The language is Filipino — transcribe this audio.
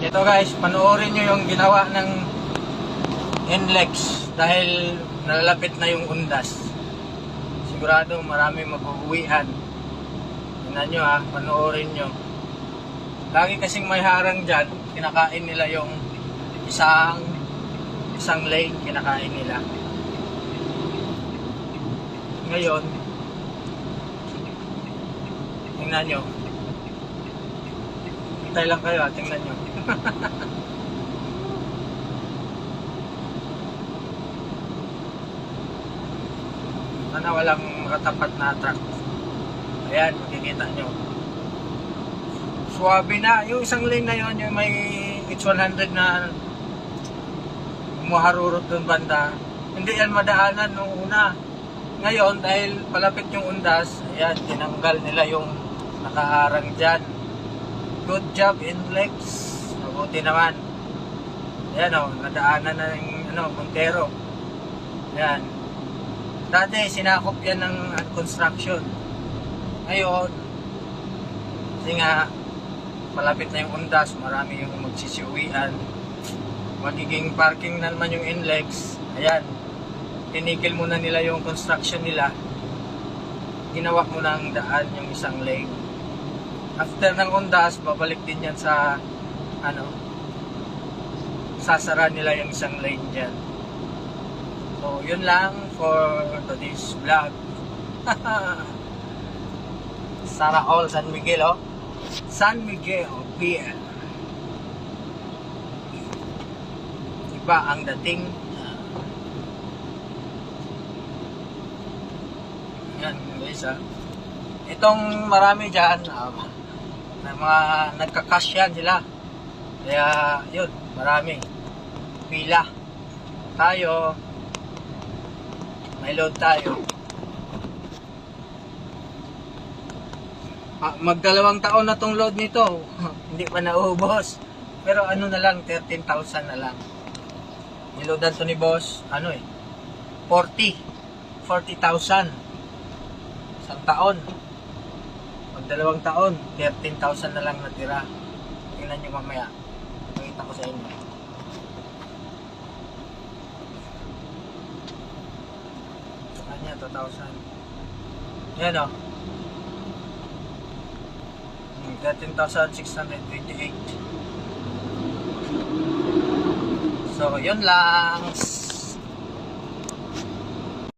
Ito guys, panoorin nyo yung ginawa ng NLEX dahil nalalapit na yung undas. Sigurado marami mag-uwian. Tingnan nyo ha, panoorin nyo. Lagi kasing may harang dyan, kinakain nila yung isang lane, kinakain nila. Ngayon, tingnan nyo. Hintay lang kayo ha, tingnan nyo. Sana walang makatapat na truck. Ayan, makikita nyo. Suwabe na. Yung isang lane na yun, yung may H100 na muharurot dun banda. Hindi yan madaanan nung una. Ngayon, dahil palapit yung undas, ayan, tinanggal nila yung nakaharang dyan. Good job, NLEX. Mabuti naman. Ayan o, nadaanan na yung Montero. Ayan. Dati, sinakop yan ng construction. Ngayon, kasi nga, palapit na yung undas, marami yung magsisiuwian. Magiging parking na naman yung NLEX. Ayan. Tinigil muna nila yung construction nila. Ginawa mo ng daan yung isang lane. After ng undas, babalik din yan sa sasara nila yung isang lane dyan. So, yun lang for today's vlog. Sana all San Miguel, oh. San Miguel, PL. Iba ang dating. Yan, guys, ha. Itong marami dyan, na mga nagka-cash yan sila. Kaya, yun, marami. Pila. Tayo, may load tayo. Magdalawang taon na tong load nito. Hindi pa naubos. Pero ano na lang, 13,000 na lang. Niloadan to ni boss, 40,000. Isang taon. Magdalawang taon, 13,000 na lang natira. Tingnan nyo mamaya. Pakita ko sa inyo. Sa kanya, 2,000. Yan o. 13,628. So, yun lang.